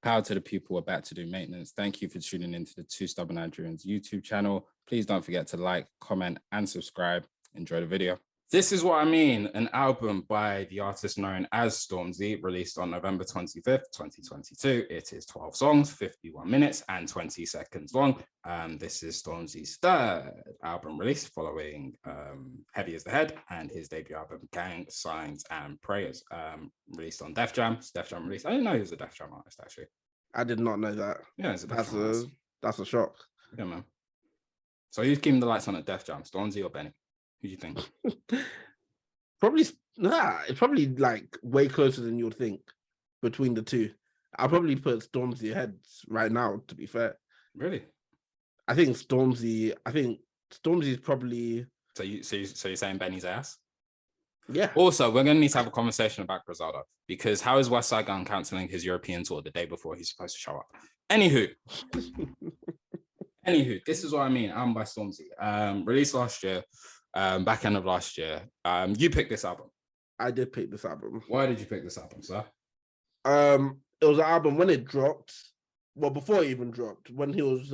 Power to the people about to do maintenance. Thank you for tuning into the Two Stubborn Nigerians YouTube channel. Please don't forget to like, comment, and subscribe. Enjoy the video. This Is What I Mean, an album by the artist known as Stormzy, released on November 25th, 2022. It is 12 songs, 51 minutes, and 20 seconds long. This is Stormzy's third album release following Heavy as the Head and his debut album, Gang, Signs, and Prayers, released on Def Jam. Def Jam release. I didn't know he was a Def Jam artist, actually. I did not know that. Yeah, it's a Def Jam artist. That's a shock. Yeah, man. So who's keeping the lights on at Def Jam, Stormzy or Benny? Who do you think? It's probably like way closer than you'd think between the two. I'll probably put Stormzy ahead right now, to be fair. Really? I think Stormzy's probably. So you're saying Benny's ass? Yeah. Also, we're gonna need to have a conversation about Griselda, because how is West Side Gun cancelling his European tour the day before he's supposed to show up? Anywho, This Is What I Mean, album by Stormzy, released last year. Back end of last year. You picked this album. I did pick this album. Why did you pick this album, sir? It was an album when it dropped. Well, before it even dropped, when he was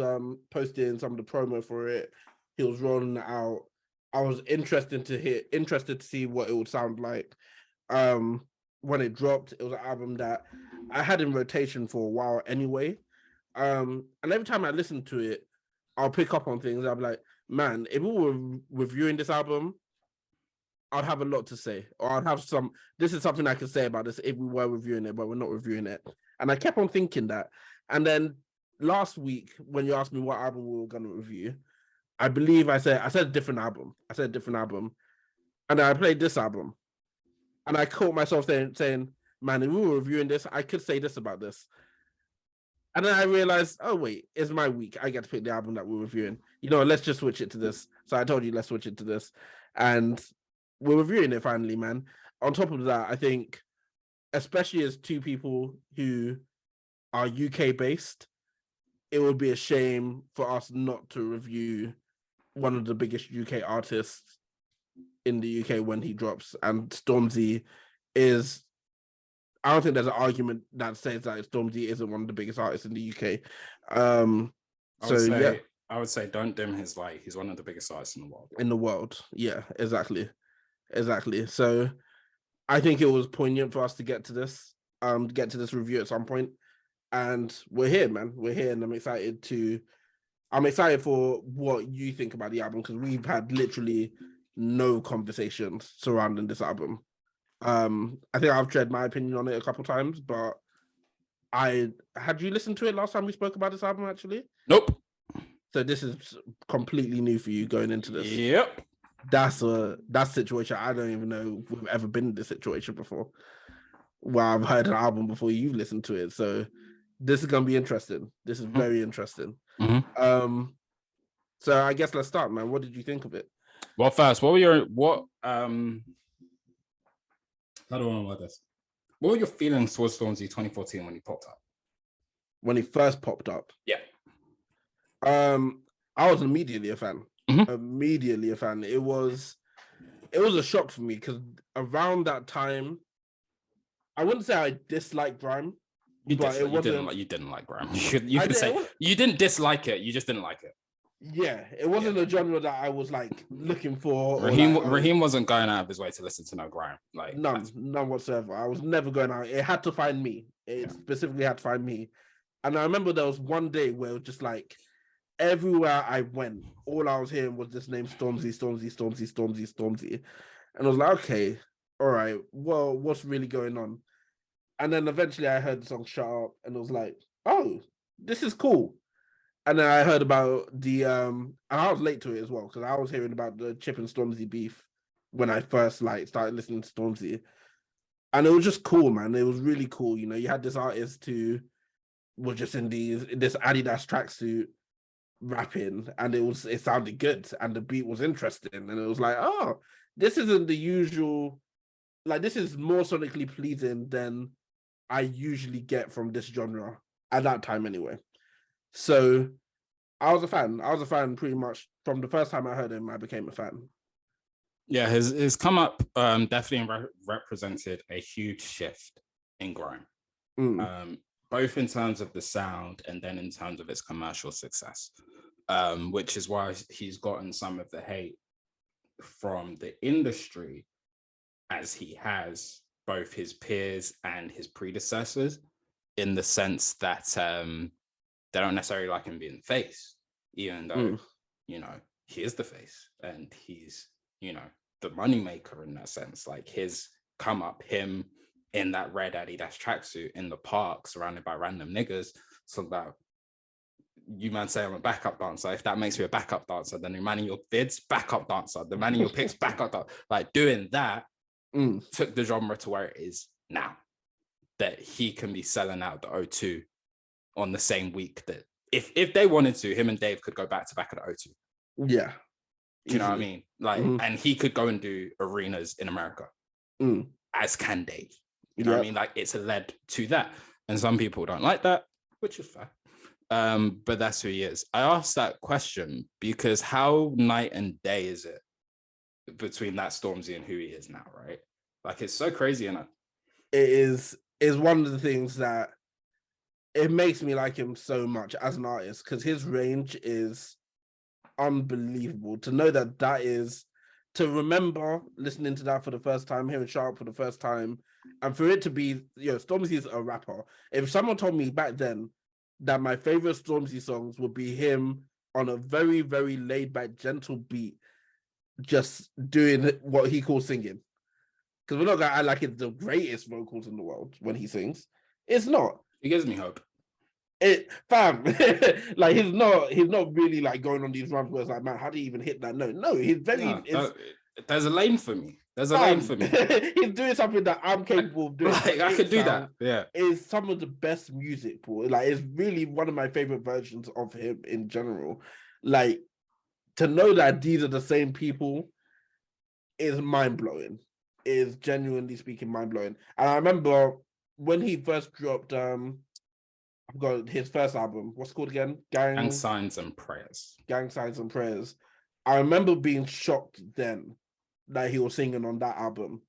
posting some of the promo for it, he was rolling it out. I was interested to see what it would sound like. When it dropped, it was an album that I had in rotation for a while anyway. And every time I listened to it, I'll pick up on things. I'll be like, man, if we were reviewing this album, I'd have a lot to say. Or I'd have this is something I could say about this if we were reviewing it, but we're not reviewing it. And I kept on thinking that. And then last week, when you asked me what album we were going to review, I believe I said a different album. And then I played this album. And I caught myself saying, man, if we were reviewing this, I could say this about this. And then I realized, oh, wait, it's my week. I get to pick the album that we're reviewing. Let's just switch it to this. So I told you, let's switch it to this. And we're reviewing it finally, man. On top of that, I think, especially as two people who are UK-based, it would be a shame for us not to review one of the biggest UK artists in the UK when he drops. And Stormzy is... I don't think there's an argument that says that Stormzy isn't one of the biggest artists in the UK. I would say don't dim his light. He's one of the biggest artists in the world. In the world, yeah, exactly. So I think it was poignant for us to get to this review at some point. And we're here, man. We're here, and I'm excited for what you think about the album, because we've had literally no conversations surrounding this album. I think I've shared my opinion on it a couple times, but had you listened to it last time we spoke about this album, actually? Nope. So this is completely new for you going into this. Yep. That's a situation. I don't even know if we've ever been in this situation before, where I've heard an album before you've listened to it. So this is gonna be interesting. This is very interesting. Mm-hmm. So I guess let's start, man. What did you think of it? Well, first, how do I know about this? What were your feelings towards Stormzy 2014 when he popped up? When he first popped up? Yeah. I was immediately a fan. Mm-hmm. Immediately a fan. It was a shock for me, because around that time, I wouldn't say I disliked grime. You didn't like grime. You could say you didn't dislike it. You just didn't like it. Yeah, it wasn't a genre that I was like looking for. Raheem wasn't going out of his way to listen to no grime. Like none whatsoever. I was never going out. It had to find me. It specifically had to find me. And I remember there was one day where it was just like everywhere I went, all I was hearing was this name Stormzy. And I was like, okay, all right, well, what's really going on? And then eventually I heard the song Shut Up, and it was like, oh, this is cool. And then I heard about the and I was late to it as well, because I was hearing about the Chip and Stormzy beef when I first started listening to Stormzy. And it was just cool, man. It was really cool. You had this artist who was just in this Adidas tracksuit rapping, and it sounded good, and the beat was interesting, and it was like, oh, this isn't the usual, this is more sonically pleasing than I usually get from this genre at that time anyway. So I was a fan pretty much from the first time I heard him. I became a fan. Yeah, his come up definitely represented a huge shift in grime. both in terms of the sound and then in terms of its commercial success, which is why he's gotten some of the hate from the industry, as he has both his peers and his predecessors, in the sense that they don't necessarily like him being the face, even though, you know, he is the face and he's, you know, the moneymaker in that sense. Like his come up, him in that red Adidas tracksuit in the park, surrounded by random niggas. So that you man say I'm a backup dancer. If that makes me a backup dancer, then the man in your vids, backup dancer. The man in your pics, backup dancer. Like doing that took the genre to where it is now. That he can be selling out the O2 on the same week that if they wanted to, him and Dave could go back to back at the O2. Yeah. Do you know what I mean? Like, and he could go and do arenas in America, as can Dave. You know what I mean? Like, it's led to that. And some people don't like that, which is fair. But that's who he is. I asked that question because how night and day is it between that Stormzy and who he is now, right? Like, it's so crazy. And it is one of the things that it makes me like him so much as an artist, because his range is unbelievable. To know that is, to remember listening to that for the first time, hearing Sharp for the first time, and for it to be, you know, Stormzy is a rapper. If someone told me back then that my favorite Stormzy songs would be him on a very, very laid back, gentle beat, just doing what he calls singing. Because we're not gonna act like it's the greatest vocals in the world when he sings. It's not. It gives me hope. Fam, like he's not really like going on these runs where it's like, man, how do you even hit that note? No, he's very. There's a lane for me. There's a lane for me. He's doing something that I'm capable of doing. Like, I could do that. Yeah, it's some of the best music, bro. Like, it's really one of my favorite versions of him in general. Like, to know that these are the same people is mind blowing. Is genuinely speaking mind blowing. And I remember when he first dropped I've got his first album. What's it called again? Gang Signs and Prayers. Gang Signs and Prayers. I remember being shocked then that he was singing on that album.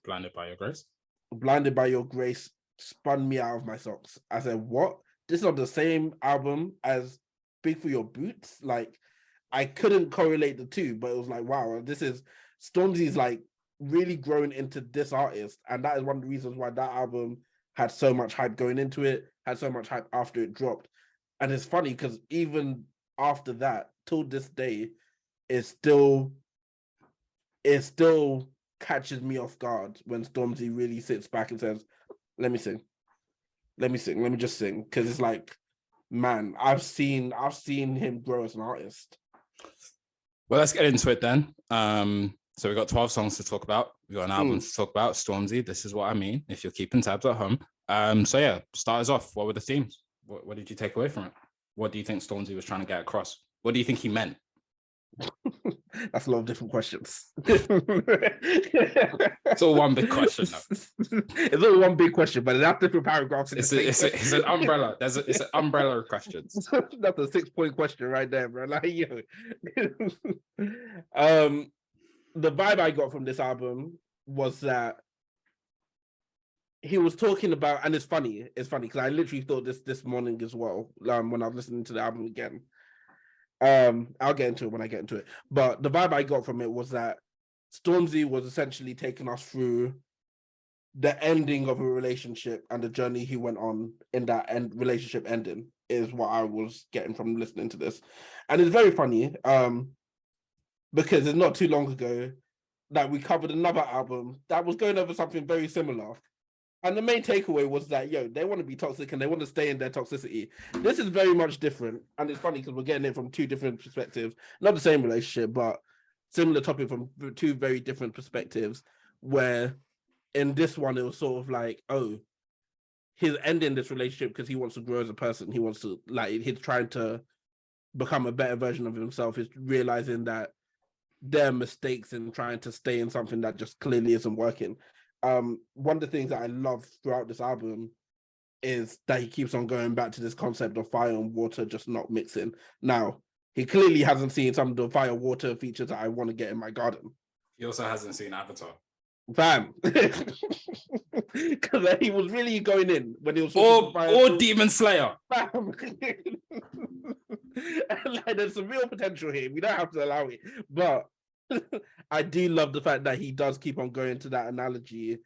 Blinded by Your Grace. Blinded by Your Grace spun me out of my socks. I said, what? This is on the same album as Big for Your Boots? Like, I couldn't correlate the two, but it was like, wow, this is Stormzy's like really growing into this artist. And that is one of the reasons why that album had so much hype going into it, had so much hype after it dropped. And it's funny because even after that, till this day, it still catches me off guard when Stormzy really sits back and says, let me sing. Let me just sing. Because it's like, man, I've seen him grow as an artist. Well, let's get into it then. So we've got 12 songs to talk about. We've got an album to talk about. Stormzy, This Is What I Mean, if you're keeping tabs at home. So yeah, start us off. What were the themes? What did you take away from it? What do you think Stormzy was trying to get across? What do you think he meant? That's a lot of different questions. It's all one big question, though. It's all one big question, but it's different paragraphs. It's an umbrella. It's an umbrella of questions. That's a 6-point question right there, bro. Like, yo. The vibe I got from this album was that he was talking about, and it's funny because I literally thought this morning as well, when I was listening to the album again. I'll get into it when I get into it. But the vibe I got from it was that Stormzy was essentially taking us through the ending of a relationship and the journey he went on in that relationship ending is what I was getting from listening to this. And it's very funny, because it's not too long ago that we covered another album that was going over something very similar. And the main takeaway was that, they want to be toxic and they want to stay in their toxicity. This is very much different. And it's funny because we're getting it from two different perspectives. Not the same relationship, but similar topic from two very different perspectives, where in this one, it was sort of like, oh, he's ending this relationship because he wants to grow as a person. He wants to, he's trying to become a better version of himself. He's realizing that there are mistakes in trying to stay in something that just clearly isn't working. One of the things that I love throughout this album is that he keeps on going back to this concept of fire and water just not mixing. Now, he clearly hasn't seen some of the fire water features that I want to get in my garden. He also hasn't seen Avatar. Fam. Because he was really going in when he was or Demon Slayer. Fam. Like, there's some real potential here. We don't have to allow it. But I do love the fact that he does keep on going to that analogy.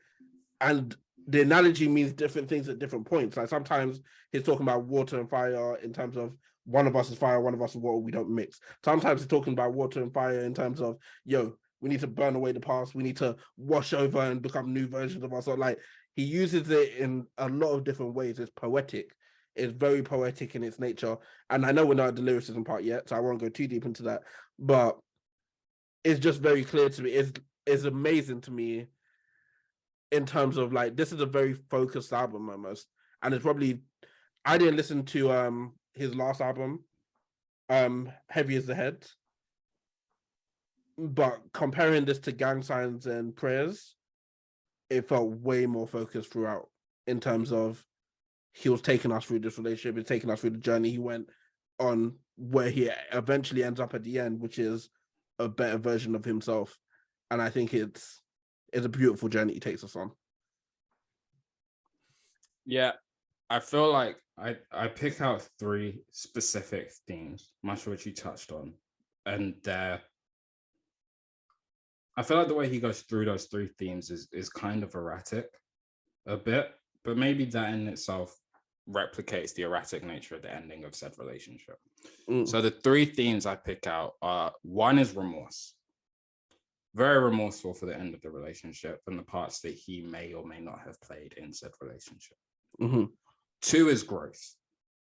And the analogy means different things at different points. Like sometimes he's talking about water and fire in terms of one of us is fire, one of us is water, we don't mix. Sometimes he's talking about water and fire in terms of, yo, we need to burn away the past, we need to wash over and become new versions of ourselves. Like he uses it in a lot of different ways. It's poetic. It's very poetic in its nature. And I know we're not at the lyricism part yet, so I won't go too deep into that. But it's just very clear to me. It's amazing to me in terms of like, this is a very focused album almost. And it's probably, I didn't listen to his last album, Heavy as the Head. But comparing this to Gang Signs and Prayers, it felt way more focused throughout in terms of he was taking us through this relationship, he's taking us through the journey he went on, where he eventually ends up at the end, which is a better version of himself. And I think it's a beautiful journey he takes us on. Yeah, I feel like I pick out 3 specific themes, much of which you touched on. And I feel like the way he goes through those 3 themes is kind of erratic a bit, but maybe that in itself replicates the erratic nature of the ending of said relationship. So the 3 themes I pick out are, 1 is remorse. Very remorseful for the end of the relationship and the parts that he may or may not have played in said relationship. 2 is growth.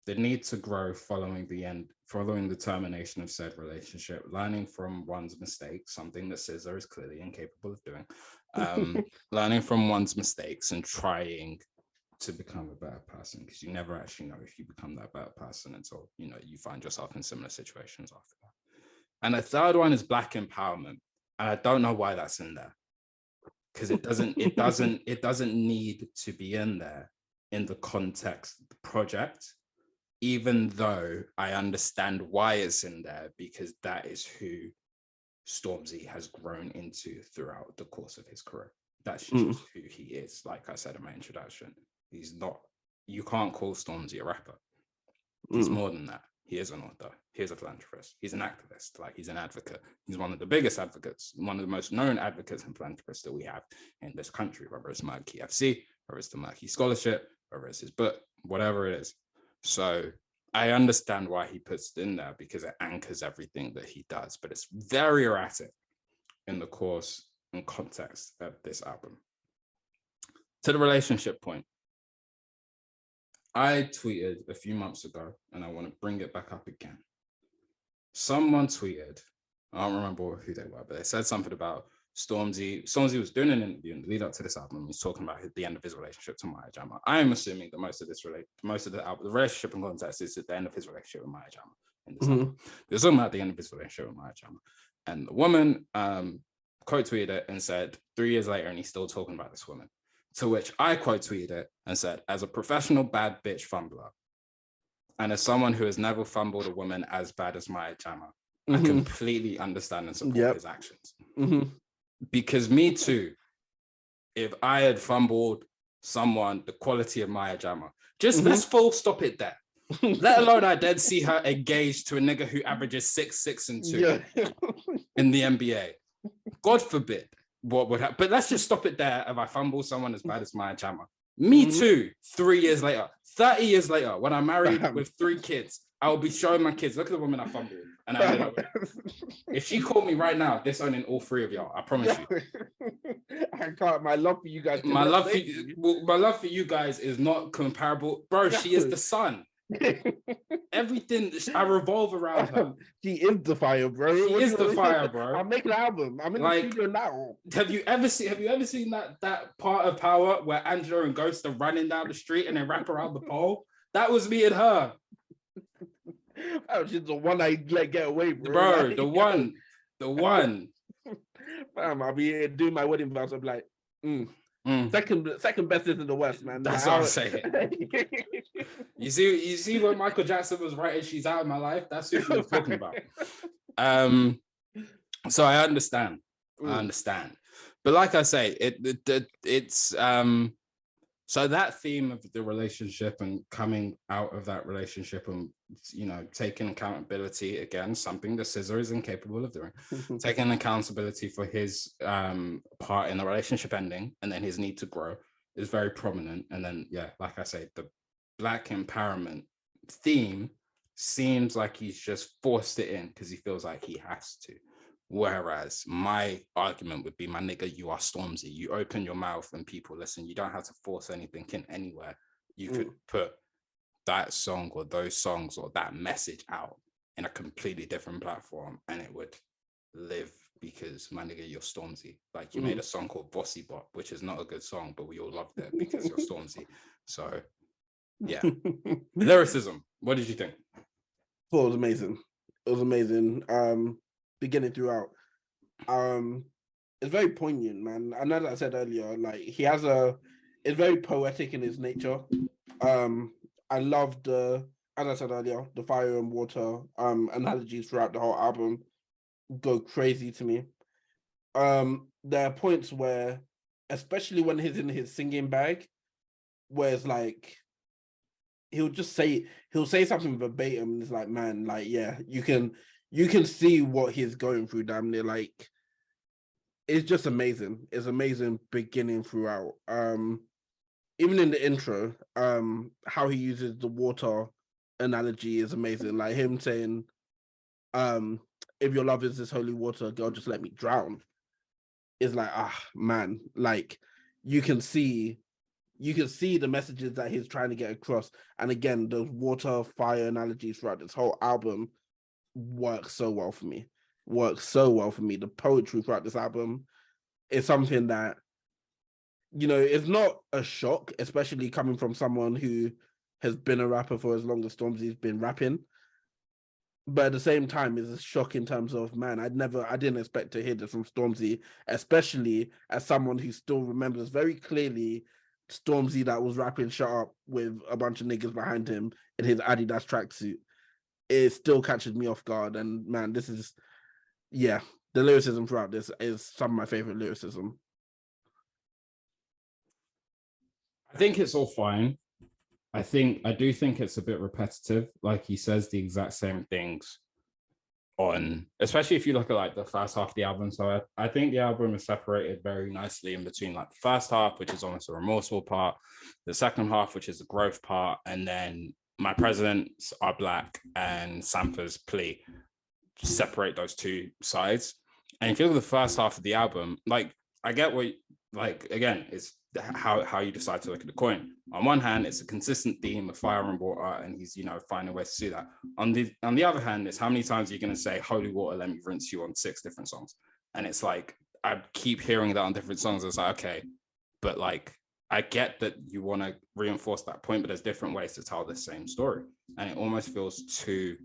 The need to grow following the termination of said relationship, learning from one's mistakes, something that Scissor is clearly incapable of doing. Learning from one's mistakes and trying to become a better person, because you never actually know if you become that better person until you find yourself in similar situations after that. And the 3rd one is Black empowerment, and I don't know why that's in there, because it doesn't need to be in there in the context of the project, even though I understand why it's in there, because that is who Stormzy has grown into throughout the course of his career. That's just who he is. Like I said in my introduction, he's not, you can't call Stormzy a rapper. He's more than that. He is an author. He's a philanthropist. He's an activist. Like, he's an advocate. He's one of the biggest advocates, one of the most known advocates and philanthropists that we have in this country, whether it's Murky FC, whether it's the Murky Scholarship, whether it's his book, whatever it is. So I understand why he puts it in there, because it anchors everything that he does, but it's very erratic in the course and context of this album. To the relationship point, I tweeted a few months ago, and I want to bring it back up again. Someone tweeted, I don't remember who they were, but they said something about Stormzy. Stormzy was doing an interview in the lead up to this album. He was talking about the end of his relationship to Maya Jama. I am assuming that most of the album, the relationship in context is at the end of his relationship with Maya Jama. In this album. He was talking about the end of his relationship with Maya Jama. And the woman quote tweeted it and said, 3 years later, and he's still talking about this woman. To which I quote tweeted it and said, as a professional bad bitch fumbler, and as someone who has never fumbled a woman as bad as Maya Jama, I completely understand and support his actions. Because me too, if I had fumbled someone the quality of Maya Jama, just let's full stop it there. Let alone I then see her engaged to a nigga who averages 6, 6, and 2 in the NBA. God forbid what would happen. But let's just stop it there. If I fumble someone as bad as Maya Jama, me too, 3 years later, 30 years later, when I'm married with 3 kids, I will be showing my kids, look at the woman I fumbled. And I ended up with. If she called me right now, disowning all 3 of y'all, I promise you. I can't. My love for you guys. My love for you guys is not comparable, bro. She is the sun. Everything I revolve around her. She is the fire, bro. She is the fire, bro. I'm making an album. I'm in the studio now. Have you ever seen that part of Power where Angela and Ghost are running down the street and they wrap around the pole? That was me and her. That was just the one I let get away, bro. Bro, the one. Fam, I'll be here doing my wedding vows. I'm like, second best is in the West, man. That's what I'm saying. You see when Michael Jackson was writing "She's Out of My Life"? That's who he was talking about. So I understand. But like I say, it's so that theme of the relationship and coming out of that relationship and, you know, taking accountability, again, something that SZA is incapable of doing, taking accountability for his part in the relationship ending and then his need to grow is very prominent. And then, yeah, like I say, the Black empowerment theme seems like he's just forced it in because he feels like he has to. Whereas my argument would be, my nigga, you are Stormzy. You open your mouth and people listen. You don't have to force anything in anywhere. You could put that song or those songs or that message out in a completely different platform and it would live because, my nigga, you're Stormzy. Like, you made a song called Bossy Bop, which is not a good song, but we all loved it because you're Stormzy. So, yeah. Lyricism. What did you think? Thought it was amazing. It was amazing. Beginning throughout. It's very poignant, man. I know that I said earlier, like it's very poetic in its nature. I love as I said earlier, the fire and water analogies throughout the whole album go crazy to me. There are points where, especially when he's in his singing bag, where it's like he'll say something verbatim and it's like, man, like, yeah, you can see what he's going through, damn near. Like, it's just amazing. It's amazing beginning throughout. Even in the intro, how he uses the water analogy is amazing. Like him saying, if your love is this holy water, girl, just let me drown. It's like, man, like you can see the messages that he's trying to get across. And again, those water, fire analogies throughout this whole album work so well for me. The poetry throughout this album is something that, you know, it's not a shock, especially coming from someone who has been a rapper for as long as Stormzy's been rapping. But at the same time, it's a shock in terms of, man, I didn't expect to hear this from Stormzy, especially as someone who still remembers very clearly Stormzy that was rapping "Shut Up" with a bunch of niggas behind him in his Adidas tracksuit. It still catches me off guard. And man, this is, yeah, the lyricism throughout this is some of my favorite lyricism. I think it's all fine. I do think it's a bit repetitive. Like, he says the exact same things especially if you look at like the first half of the album. So I think the album is separated very nicely in between like the first half, which is almost a remorseful part, the second half, which is the growth part, and then My Presidents Are Black and Sampa's Plea separate those two sides. And if you look at the first half of the album, like, I get what, like, again, it's how you decide to look at the coin. On one hand, it's a consistent theme of fire and water, and he's, you know, finding ways to do that. On the other hand, it's how many times are you going to say holy water, let me rinse you on 6 different songs? And it's like, I keep hearing that on different songs. It's like, okay, but like, I get that you want to reinforce that point, but there's different ways to tell the same story. And it almost feels too,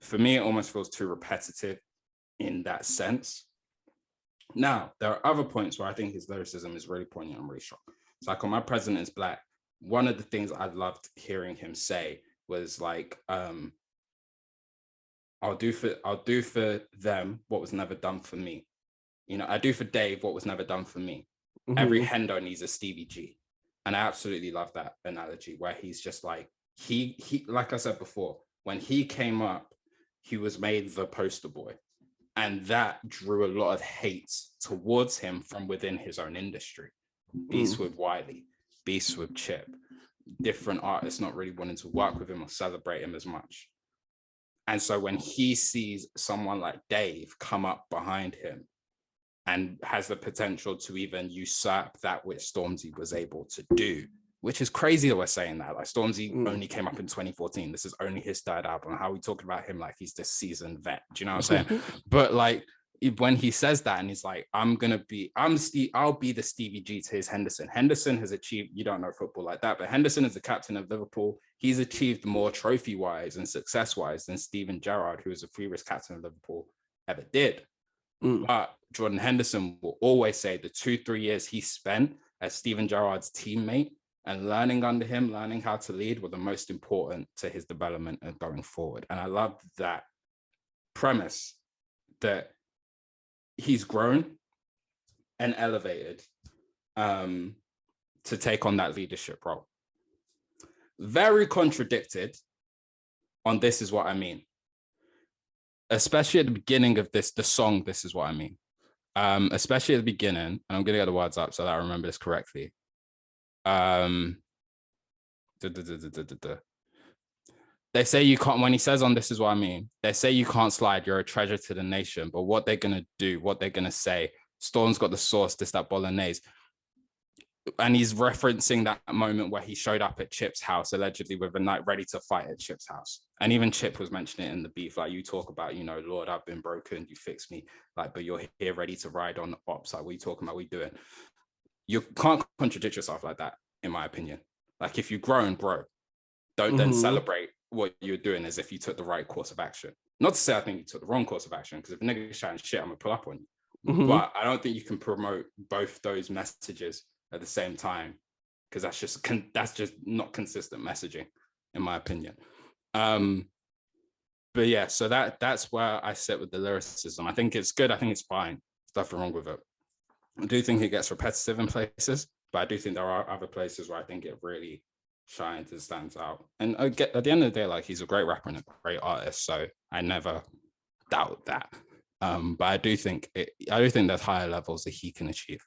for me, it almost feels too repetitive in that sense. Now, there are other points where I think his lyricism is really poignant and really strong. So like on My President Is Black, one of the things I loved hearing him say was like, I'll do for them what was never done for me. You know, I do for Dave what was never done for me. Mm-hmm. Every Hendo needs a Stevie G. And I absolutely love that analogy where he's just like, he like I said before, when he came up, he was made the poster boy. And that drew a lot of hate towards him from within his own industry. Beast with Wiley, Beast with Chip, different artists not really wanting to work with him or celebrate him as much. And so when he sees someone like Dave come up behind him and has the potential to even usurp that which Stormzy was able to do, which is crazy that we're saying that. Like, Stormzy only came up in 2014. This is only his 3rd album. How are we talking about him like he's this seasoned vet? Do you know what I'm saying? But like, when he says that and he's like, I'll be the Stevie G to his Henderson. Henderson has achieved, you don't know football like that, but Henderson is the captain of Liverpool. He's achieved more trophy-wise and success-wise than Steven Gerrard, who was the previous captain of Liverpool, ever did. But Jordan Henderson will always say the 2-3 years he spent as Steven Gerrard's teammate and learning under him, learning how to lead, were the most important to his development and going forward. And I love that premise that he's grown and elevated to take on that leadership role. Very contradicted on This Is What I Mean, especially at the beginning of the song, This Is What I Mean. Especially at the beginning, and I'm gonna get the words up so that I remember this correctly. They say you can't, when he says on This Is What I Mean, they say you can't slide, you're a treasure to the nation, but what they're gonna do, what they're gonna say, Storm's got the sauce, this, that bolognese. And he's referencing that moment where he showed up at Chip's house, allegedly with a knife ready to fight at Chip's house. And even Chip was mentioning it in the beef, like, you talk about, you know, Lord, I've been broken, you fix me, like, but you're here ready to ride on the ops. Like, what are you talking about? What are you doing? You can't contradict yourself like that, in my opinion. Like, if you've grown, bro, don't then celebrate what you're doing as if you took the right course of action. Not to say I think you took the wrong course of action, because if a nigga's shouting shit, I'm gonna pull up on you. But I don't think you can promote both those messages at the same time, because that's just not consistent messaging, in my opinion. But yeah, so that's where I sit with the lyricism. I think it's good. I think it's fine. There's nothing wrong with it. I do think it gets repetitive in places, but I do think there are other places where I think it really shines and stands out. And at the end of the day, like, he's a great rapper and a great artist, so I never doubt that. But I do think there's higher levels that he can achieve.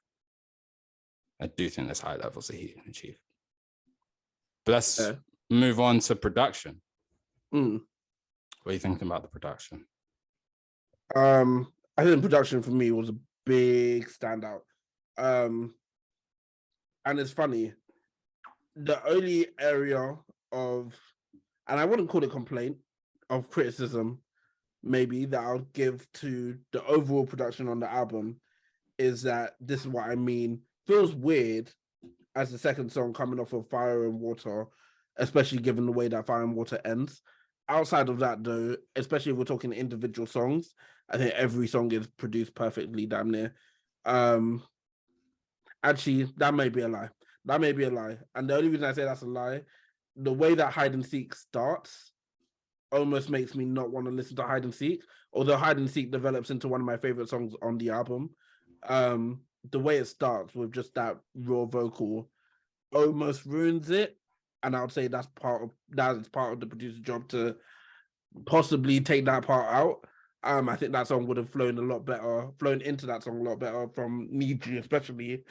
But let's move on to production. What are you thinking about the production? I think the production for me was a big standout. And it's funny, the only area of, and I wouldn't call it complaint, of criticism, maybe, that I'll give to the overall production on the album is that This Is What I Mean feels weird as the second song coming off of Fire and Water, especially given the way that Fire and Water ends. Outside of that, though, especially if we're talking individual songs, I think every song is produced perfectly, damn near. Actually, that may be a lie. And the only reason I say that's a lie, the way that Hide and Seek starts almost makes me not want to listen to Hide and Seek, although Hide and Seek develops into one of my favorite songs on the album. The way it starts with just that raw vocal almost ruins it, and I would say that's part of the producer's job to possibly take that part out. I think that song would have flown into that song a lot better from Need You, especially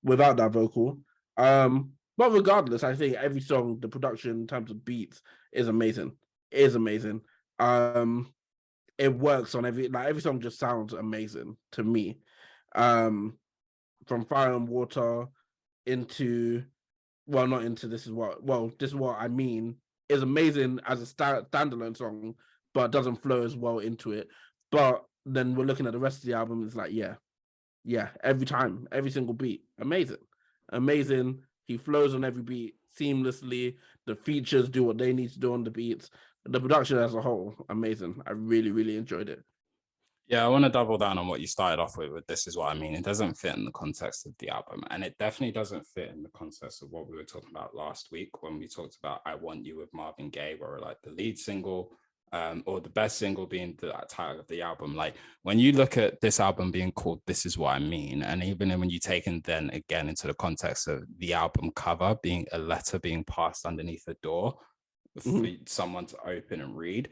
without that vocal. But regardless, I think every song, the production in terms of beats is amazing. It works on every song, just sounds amazing to me. From Fire and Water into, well, not into This Is What I Mean is amazing as a standalone song, but doesn't flow as well into it. But then we're looking at the rest of the album, it's like, yeah, every time, every single beat, amazing. He flows on every beat seamlessly. The features do what they need to do on the beats. The production as a whole, amazing. I really, really enjoyed it. Yeah, I want to double down on what you started off with This Is What I Mean. It doesn't fit in the context of the album, and it definitely doesn't fit in the context of what we were talking about last week when we talked about I Want You with Marvin Gaye, where like the lead single, or the best single being the title of the album. Like, when you look at this album being called This Is What I Mean, and even when you take it then again into the context of the album cover being a letter being passed underneath a door for someone to open and read,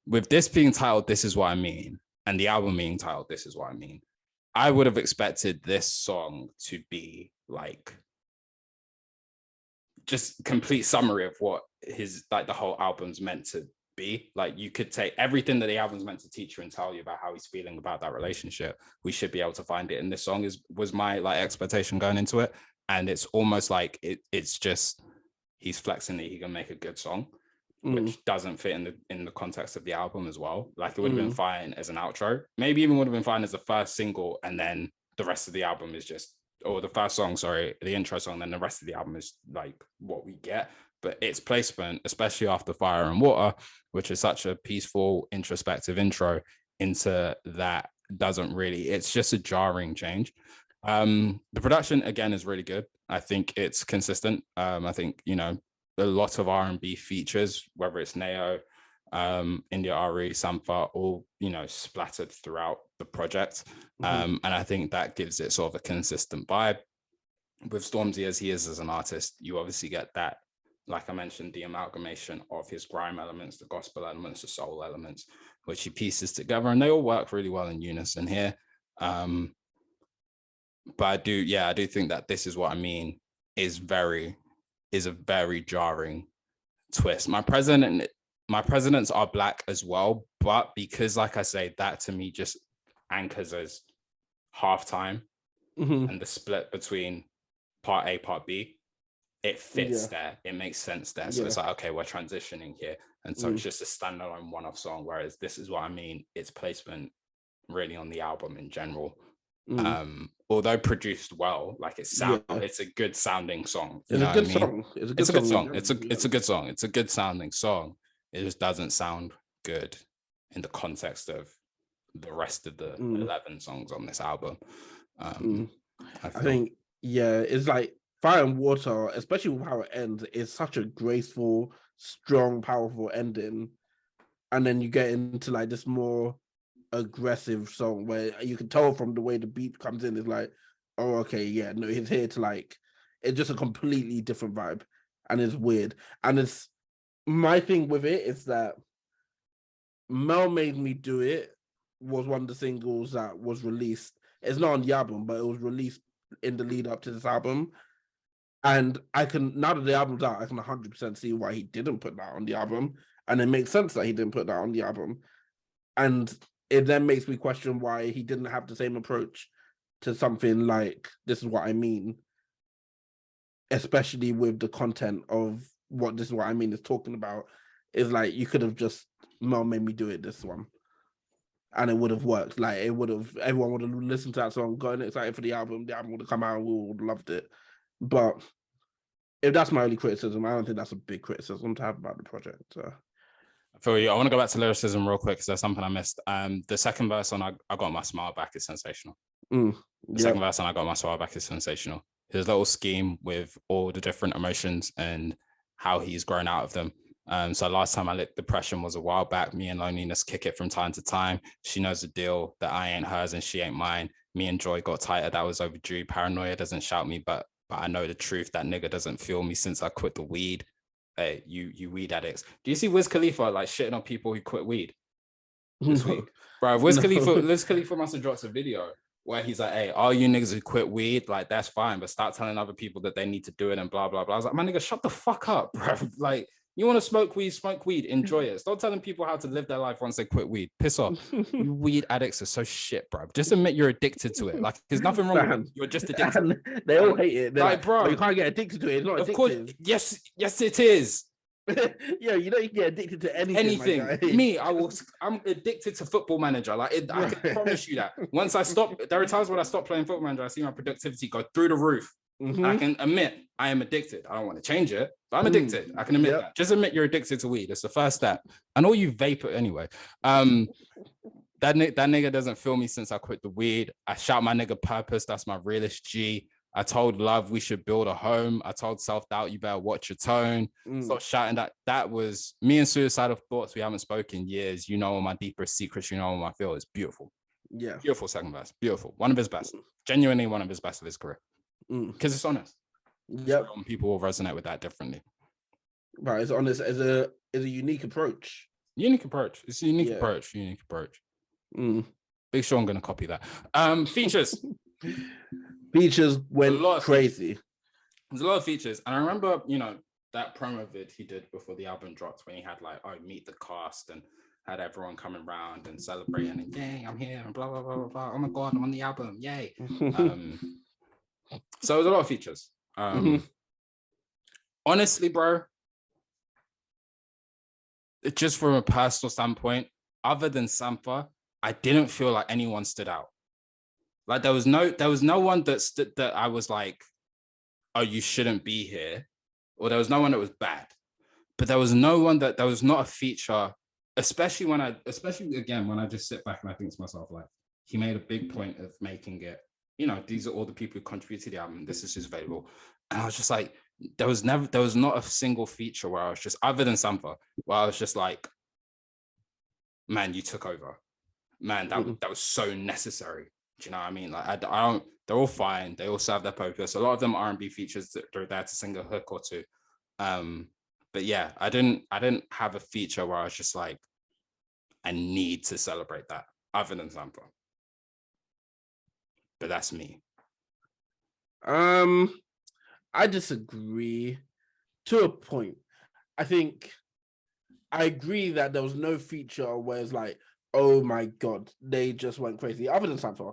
with this being titled This Is What I Mean, and the album being titled This Is What I Mean, I would have expected this song to be like just complete summary of what his, like, the whole album's meant to be. Like, you could take everything that the album's meant to teach you and tell you about how he's feeling about that relationship. We should be able to find it in this song, was my like expectation going into it. And it's almost like it's just he's flexing that he can make a good song, which doesn't fit in the context of the album as well. Like, it would have been fine as an outro, maybe even would have been fine as the first single, and then the rest of the album is just, or the first song, sorry, the intro song, then the rest of the album is like what we get. But its placement, especially after Fire and Water, which is such a peaceful, introspective intro into that, doesn't really, it's just a jarring change. The production, again, is really good. I think it's consistent. I think, you know, a lot of R&B features, whether it's Neo, India Ari, Sampha, all, you know, splattered throughout the project. And I think that gives it sort of a consistent vibe. With Stormzy as he is as an artist, you obviously get that, like I mentioned, the amalgamation of his grime elements, the gospel elements, the soul elements, which he pieces together, and they all work really well in unison here. But I do think that This Is What I Mean is a very jarring twist. My presidents are black as well, but because, like I say, that to me just anchors as halftime and the split between part A, part B, it fits there. It makes sense there. So it's like, okay, we're transitioning here. And so it's just a standalone one-off song, whereas This Is What I Mean, its placement really on the album in general. Although produced well, like it's a good sounding song. It's a good song. It's a good song. It's a good song. It's a good sounding song. It just doesn't sound good in the context of the rest of the 11 songs on this album. I think it's like Fire and Water, especially with how it ends, is such a graceful, strong, powerful ending. And then you get into like this more aggressive song where you can tell from the way the beat comes in, it's like, oh, okay, yeah, no, he's here to like, it's just a completely different vibe. And it's weird. And it's my thing with it is that Mel Made Me Do It was one of the singles that was released. It's not on the album, but it was released in the lead up to this album. And I can, now that the album's out, I can 100% see why he didn't put that on the album. And it makes sense that he didn't put that on the album. And it then makes me question why he didn't have the same approach to something like This Is What I Mean, especially with the content of what This Is What I Mean is talking about. Is like, you could have just Mel Made Me Do It, this one. And it would have worked. Like, it would have, everyone would have listened to that song, gotten excited for the album would have come out and we would have loved it. But if that's my only criticism, I don't think that's a big criticism to have about the project. So. I feel you. I want to go back to lyricism real quick because there's something I missed. The second verse on I Got My Smile Back is sensational. The second verse on I Got My Smile Back is sensational. His little scheme with all the different emotions and how he's grown out of them. So last time I lit depression was a while back. Me and loneliness kick it from time to time. She knows the deal that I ain't hers and she ain't mine. Me and joy got tighter. That was overdue. Paranoia doesn't shout me, but I know the truth. That nigga doesn't feel me since I quit the weed. Hey, you weed addicts. Do you see Wiz Khalifa like shitting on people who quit weed this week? Bro, Wiz Khalifa must have dropped a video where he's like, hey, all you niggas who quit weed, like, that's fine, but start telling other people that they need to do it and blah, blah, blah. I was like, my nigga, shut the fuck up, bro. Like, you want to smoke weed, enjoy it. Stop telling people how to live their life once they quit weed. Piss off. You weed addicts are so shit, bro. Just admit you're addicted to it. Like, there's nothing wrong with it. You're just addicted. They all hate it. They're like, bro, you can't get addicted to it. It's not addictive. Of course, yes, it is. Yeah, you know you can get addicted to anything. Me, I'm addicted to Football Manager. Like, I can promise you that. Once I stop, there are times when I stop playing Football Manager, I see my productivity go through the roof. I can admit I am addicted. I don't want to change it, but I'm addicted. I can admit that. Just admit you're addicted to weed. It's the first step. And all you vape it anyway. That nigga doesn't feel me since I quit the weed. I shout my nigga purpose. That's my realest G. I told love we should build a home. I told self-doubt you better watch your tone. Stop shouting that. That was me and Suicidal Thoughts. We haven't spoken in years. You know all my deepest secrets. You know all my feel. It's beautiful. Yeah. Beautiful second verse. Beautiful. One of his best. Genuinely one of his best of his career. Because it's honest. Yep. So people will resonate with that differently. Right. It's honest as a unique approach. It's a unique approach. Big Sean gonna copy that. Features. Features went crazy. There's a lot of features. And I remember, that promo vid he did before the album dropped when he had like, meet the cast and had everyone coming around and celebrating and yay, I'm here and blah, blah, blah, blah, blah. Oh my God, I'm on the album. Yay. So there's a lot of features. Honestly, bro, just from a personal standpoint, other than Sampha, I didn't feel like anyone stood out. Like there was no one that I was like, oh, you shouldn't be here, or there was no one that was bad, but there was no one there was not a feature, especially when I just sit back and I think to myself, like, he made a big point of making it, these are all the people who contribute to the album, this is just available. And I was just like, there was not a single feature where I was just, other than Sampha, where I was just like, man, you took over. man, that was so necessary. Do you know what I mean? Like I don't. They're all fine. They all serve their purpose. A lot of them R&B features that are there to sing a hook or two. But yeah, I didn't have a feature where I was just like, I need to celebrate that, other than Sampha. But that's me. I disagree to a point. I think I agree that there was no feature where it's like, oh my god, they just went crazy. Other than Sampha.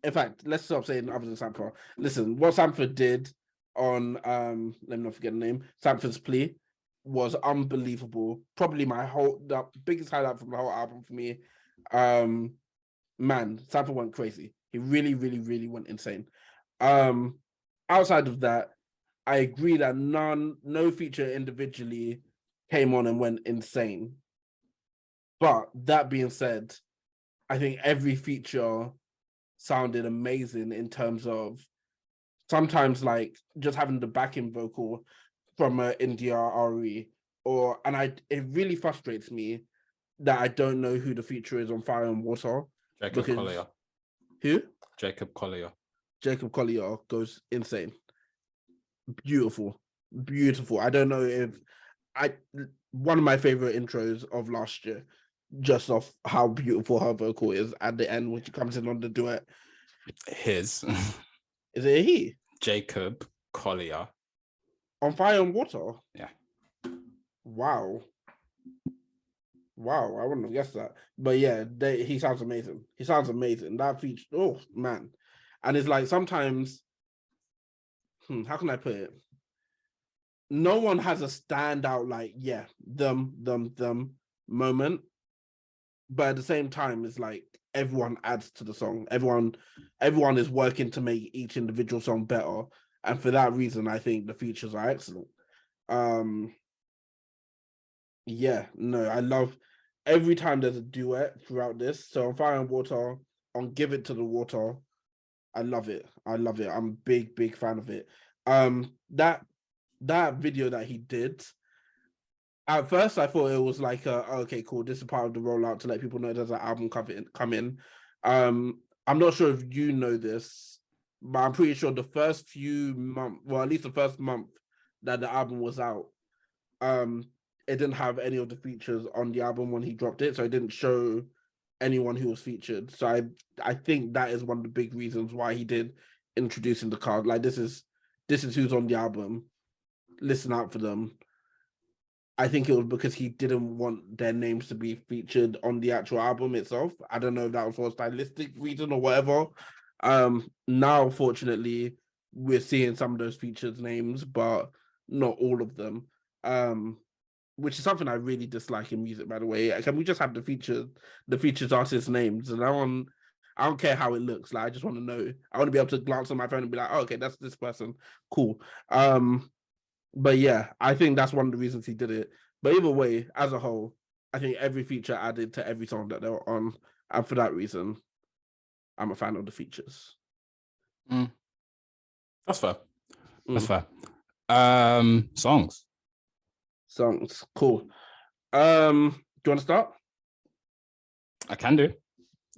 In fact, let's stop saying other than Sampha. Listen, what Sampha did on let me not forget the name, Sampha's Plea, was unbelievable. Probably the biggest highlight from the whole album for me. Man, Sampha went crazy. He really, really, really went insane. Outside of that, I agree that no feature individually came on and went insane. But that being said, I think every feature sounded amazing in terms of sometimes like just having the backing vocal from India RE, it really frustrates me that I don't know who the feature is on Fire and Water. Jacob Collier. Who? Jacob Collier. Jacob Collier goes insane. Beautiful. I don't know if one of my favorite intros of last year, just off how beautiful her vocal is at the end when she comes in on the duet. His. Is it a he? Jacob Collier. On Fire and Water? Yeah. Wow, I wouldn't have guessed that. But yeah, he sounds amazing. That feature, oh man. And it's like sometimes, how can I put it? No one has a standout like, yeah, them moment. But at the same time, it's like everyone adds to the song. Everyone is working to make each individual song better. And for that reason, I think the features are excellent. Yeah, no, I love every time there's a duet throughout this. So on Fire and Water, on Give It to the Water, I love it. I'm a big fan of it. That video that he did, at first I thought it was like, okay, cool, this is part of the rollout to let people know there's an album coming. I'm not sure if you know this, but I'm pretty sure the first few months, well, at least the first month that the album was out, it didn't have any of the features on the album when he dropped it, so it didn't show anyone who was featured. So I think that is one of the big reasons why he did introducing the card. Like this is who's on the album. Listen out for them. I think it was because he didn't want their names to be featured on the actual album itself. I don't know if that was for a stylistic reason or whatever. Now, fortunately, we're seeing some of those featured names, but not all of them. Which is something I really dislike in music, by the way. Can we just have the featured artists' names? And I don't care how it looks. Like I just want to know. I want to be able to glance on my phone and be like, oh, okay, that's this person. Cool. But yeah, I think that's one of the reasons he did it. But either way, as a whole, I think every feature added to every song that they were on. And for that reason, I'm a fan of the features. That's fair. That's fair. Songs. Cool. Do you want to start? I can do.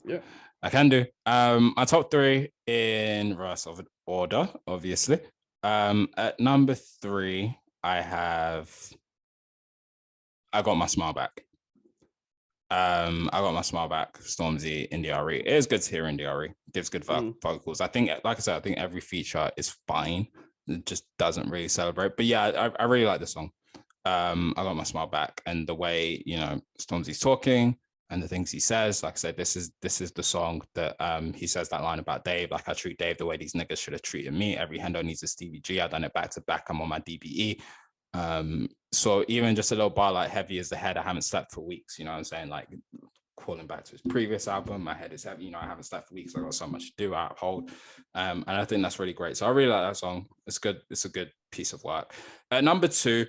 Yeah. I can do. My top three in reverse of order, obviously. At number 3, I Got My Smile Back. I Got My Smile Back, Stormzy, India RE. It is good to hear India RE. Gives good vocals. I think, like I said, I think every feature is fine. It just doesn't really celebrate. But yeah, I really like the song. I Got My Smile Back, and the way, you know, Stormzy's talking and the things he says. Like I said, this is the song that he says that line about Dave, like I treat Dave the way these niggas should have treated me. Every Hendo needs a Stevie G. I done it back to back. I'm on my DBE. So even just a little bar like Heavy as the Head, I haven't slept for weeks. You know what I'm saying? Like calling back to his previous album, my head is heavy. You know, I haven't slept for weeks. I got so much to do. I uphold, and I think that's really great. So I really like that song. It's good. It's a good piece of work. At number 2.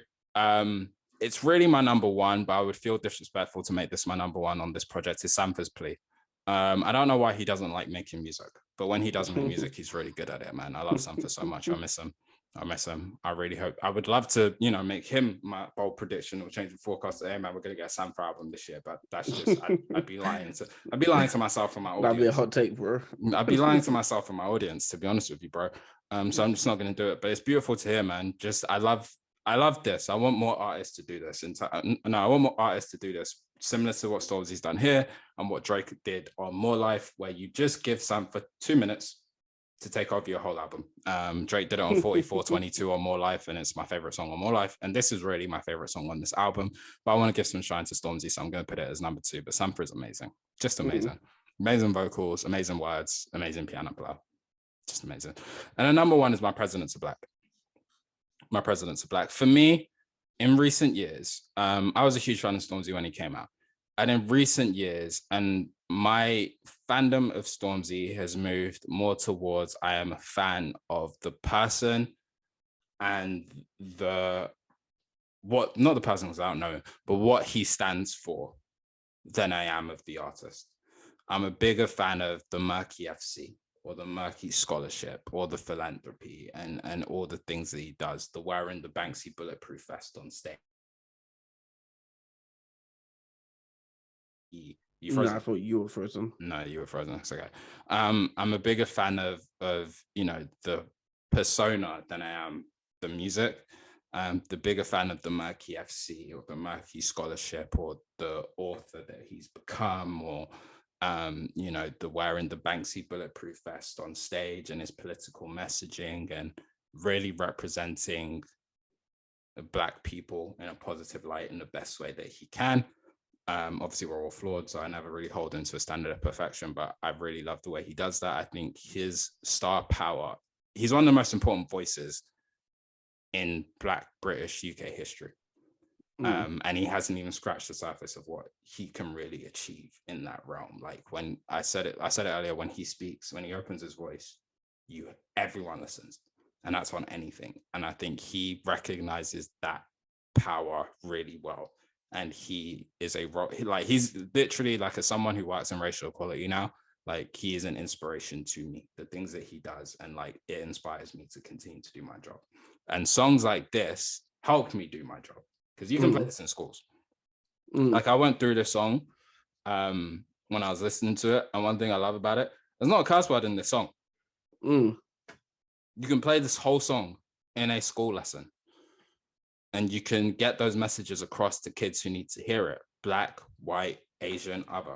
It's really my number 1, but I would feel disrespectful to make this my number 1 on this project. Is Sampha's Plea. I don't know why he doesn't like making music, but when he does make music, he's really good at it, man. I love Sampha so much. I miss him. I miss him. I really hope. I would love to, you know, make him my bold prediction or change the forecast. Hey man, we're gonna get a Sam album this year, but that's just I'd be lying to myself and my audience. That'd be a hot take, bro. I'd be lying to myself and my audience, to be honest with you, bro. So I'm just not gonna do it. But it's beautiful to hear, man. Just I love this. I want more artists to do this. No, I want more artists to do this, similar to what Stormzy's done here and what Drake did on More Life, where you just give Sam for 2 minutes to take over your whole album. Drake did it on 4422 on More Life, and it's my favorite song on More Life. And this is really my favorite song on this album. But I want to give some shine to Stormzy, so I'm going to put it as number 2. But Sampha is amazing, just amazing. Amazing vocals, amazing words, amazing piano player, just amazing. And the number 1 is My President's a Black. My President's a Black. For me, in recent years, I was a huge fan of Stormzy when he came out. And in recent years, and my fandom of Stormzy has moved more towards I am a fan of the person and not the person because I don't know him, but what he stands for than I am of the artist. I'm a bigger fan of the Murky FC or the Murky Scholarship or the philanthropy and all the things that he does, the wearing the Banksy bulletproof vest on stage. You frozen? No, I thought you were frozen. No, you were frozen. It's okay. I'm a bigger fan of you know, the persona than I am the music. The bigger fan of the Murky FC or the Murky Scholarship or the author that he's become, or you know, the wearing the Banksy bulletproof vest on stage and his political messaging and really representing Black people in a positive light in the best way that he can. Obviously we're all flawed, so I never really hold him to a standard of perfection, but I really love the way he does that. I think his star power, he's one of the most important voices in Black British UK history. And he hasn't even scratched the surface of what he can really achieve in that realm. Like when I said it earlier, when he speaks, when he opens his voice, everyone listens, and that's on anything. And I think he recognizes that power really well. And he is he's literally like, as someone who works in racial equality now, like he is an inspiration to me, the things that he does. And like, it inspires me to continue to do my job. And songs like this helped me do my job, because you can play this in schools. Like I went through this song when I was listening to it. And one thing I love about it, there's not a curse word in this song. You can play this whole song in a school lesson. And you can get those messages across to kids who need to hear it, Black, white, Asian, other.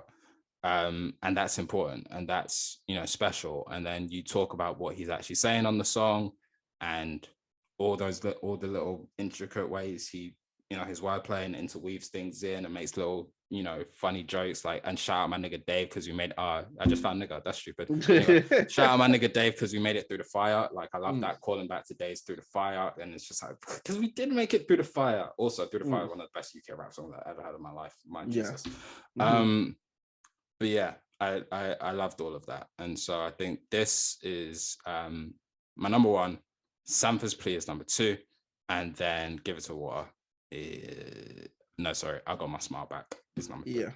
And that's important. And that's, you know, special. And then you talk about what he's actually saying on the song and all the little intricate ways he, you know, his wordplay and interweaves things in and makes little, you know, funny jokes, like, and shout out my nigga Dave because we made I just found nigga, that's stupid. Anyway, shout out my nigga Dave because we made it through the fire. Like I love that, calling back to days through the fire. And it's just like, because we did make it through the fire. Also through the fire, one of the best UK rap songs I ever had in my life, Jesus. But yeah, I loved all of that. And so I think this is my number 1. Sampha's Plea is number 2, and then Give It to Water. No, sorry, I Got My Smile Back is number 3. Yeah,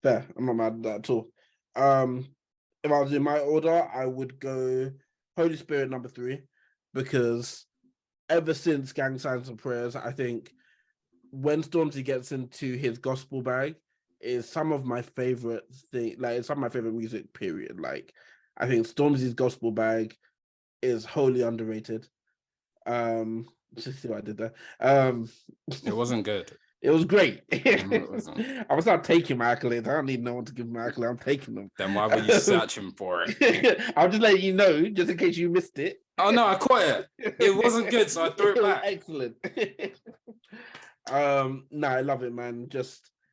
fair. I'm not mad at that at all. If I was in my order, I would go Holy Spirit number 3, because ever since Gang Signs and Prayers, I think when Stormzy gets into his gospel bag, is some of my favorite thing. Like it's some of my favorite music. Period. Like I think Stormzy's gospel bag is wholly underrated. Just see what I did there. It wasn't good. It was great. It wasn't. I was not taking my accolades. I don't need no one to give me my accolades. I'm taking them. Then why were you searching for it? I'll just let you know, just in case you missed it. Oh no, I caught it. It wasn't good, so I threw it back. Excellent. No, I love it, man.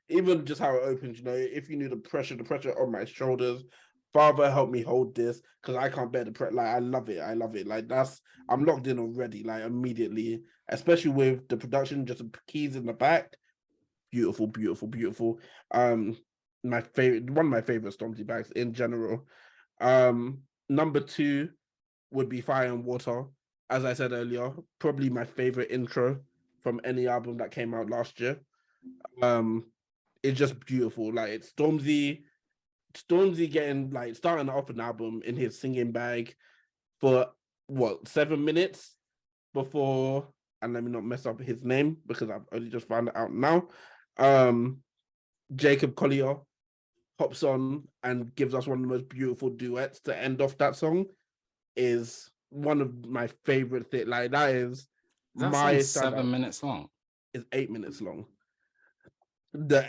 Even just how it opens, you know, if you knew the pressure on my shoulders. Father, help me hold this because I can't bear the pressure. Like I love it. Like I'm locked in already. Like immediately, especially with the production, just the keys in the back. Beautiful, beautiful, beautiful. My favorite, one of my favorite Stormzy bags in general. Number 2 would be Fire and Water. As I said earlier, probably my favorite intro from any album that came out last year. It's just beautiful. Like it's Stormzy getting like starting off an album in his singing bag for 7 minutes before, and let me not mess up his name because I've only just found it out now. Jacob Collier hops on and gives us one of the most beautiful duets to end off that song. Is one of my favorite things. Like that is That my song's 7 minutes long. Is 8 minutes long. The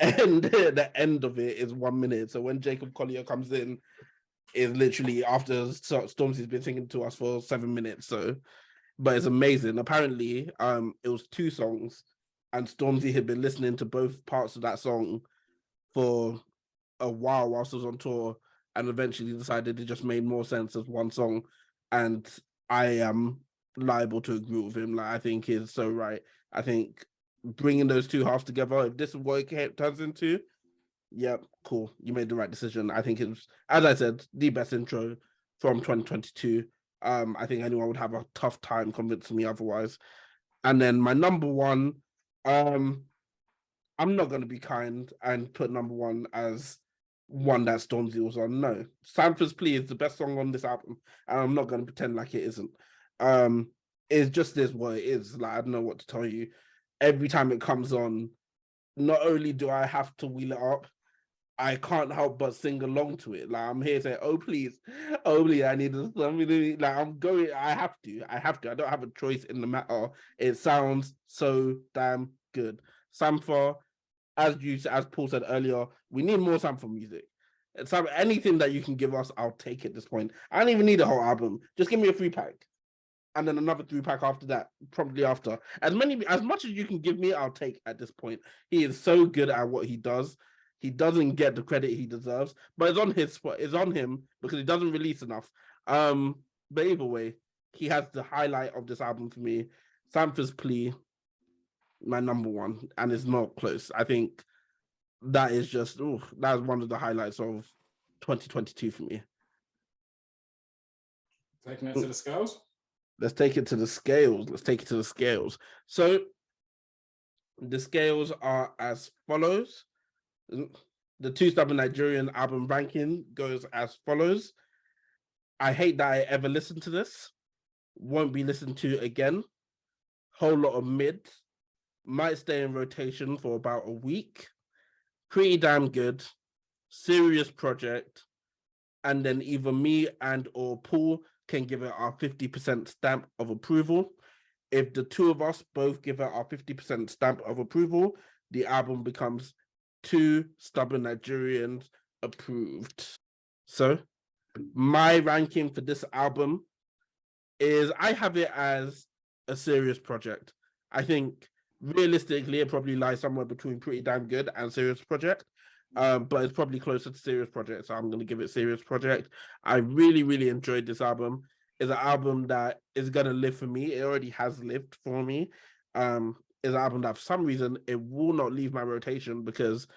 end of it is 1 minute. So when Jacob Collier comes in, is literally after Stormzy's been singing to us for 7 minutes. So, but it's amazing. Apparently, it was 2 songs, and Stormzy had been listening to both parts of that song for a while whilst I was on tour, and eventually decided it just made more sense as one song. And I am liable to agree with him. Like I think he's so right. I think bringing those two halves together, if this is what it turns into, yep, cool. You made the right decision. I think it's, as I said, the best intro from 2022. I think anyone would have a tough time convincing me otherwise. And then my number one, I'm not going to be kind and put number one as one that Stormzy was on. No, Sanford's Plea is the best song on this album, and I'm not going to pretend like it isn't. It just is what it is. Like I don't know what to tell you. Every time it comes on, not only do I have to wheel it up, I can't help but sing along to it. Like I'm here saying, "Oh please, oh please, I need something." Like I'm going. I have to. I don't have a choice in the matter. It sounds so damn good. Sampha, as Paul said earlier, we need more Sampha music. Anything that you can give us, I'll take at this point. I don't even need a whole album. Just give me a 3-pack, and then another 3-pack after that, probably after. As much as you can give me, I'll take at this point. He is so good at what he does. He doesn't get the credit he deserves, but it's on him because he doesn't release enough. But either way, he has the highlight of this album for me. Sampha's Plea, my number one, and it's not close. I think that is just that's one of the highlights of 2022 for me. Taking it to the scales. Let's take it to the scales. So the scales are as follows. The Two Stubborn Nigerian album ranking goes as follows. I hate that I ever listened to this. Won't be listened to again. Whole lot of mid. Might stay in rotation for about a week. Pretty damn good. Serious project. And then either me and or Paul can give it our 50% stamp of approval. If the two of us both give it our 50% stamp of approval, the album becomes Two Stubborn Nigerians approved. So my ranking for this album is I have it as a serious project. I think realistically it probably lies somewhere between Pretty Damn Good and Serious Project. But it's probably closer to Serious Project, so I'm going to give it Serious Project. I really, really enjoyed this album. It's an album that is going to live for me. It already has lived for me. It's an album that for some reason it will not leave my rotation because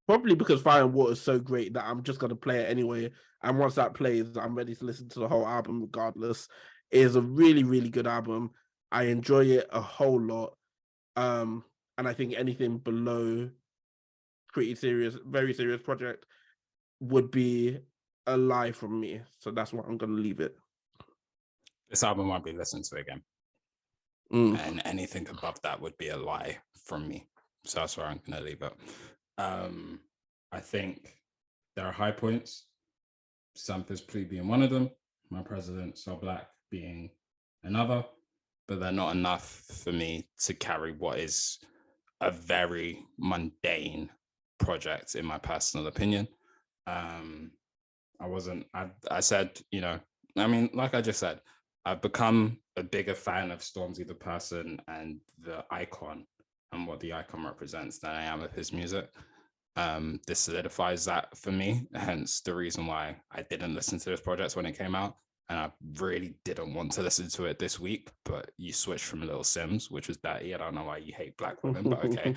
Fire and Water is so great that I'm just going to play it anyway. And once that plays, I'm ready to listen to the whole album regardless. It is a really, really good album. I enjoy it a whole lot. And I think anything below Pretty Serious, Very Serious Project would be a lie from me. So that's why I'm going to leave it. This album won't be listened to again. And anything above that would be a lie from me. So that's where I'm going to leave it. I think there are high points. Sampha's Plea being one of them. My President, So Black being another. But they're not enough for me to carry what is a very mundane project, in my personal opinion. I said, I mean, like I just said, I've become a bigger fan of Stormzy the person and the icon and what the icon represents than I am of his music. This solidifies that for me, hence the reason why I didn't listen to this project when it came out. And I really didn't want to listen to it this week, but you switched from Little Sims, which was dirty. I don't know why you hate black women, but okay.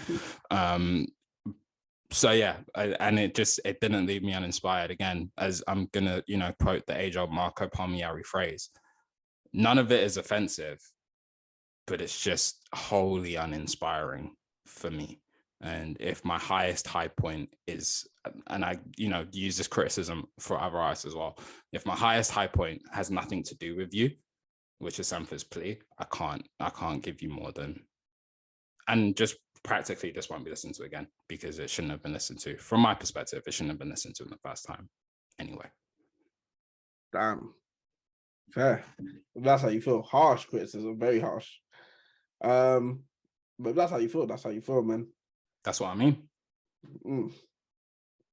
So yeah, and it didn't leave me uninspired. Again, as I'm gonna, quote the age-old Marco Palmieri phrase, none of it is offensive, but it's just wholly uninspiring for me. And if my highest high point is, and I, use this criticism for other artists as well, if my highest high point has nothing to do with you, which is Sanford's plea, I can't give you more than, and just practically this won't be listened to again because it shouldn't have been listened to. From my perspective, it shouldn't have been listened to in the first time. Anyway. Damn. Fair. If that's how you feel. Harsh criticism, very harsh. But if that's how you feel, that's how you feel, man. That's what I mean.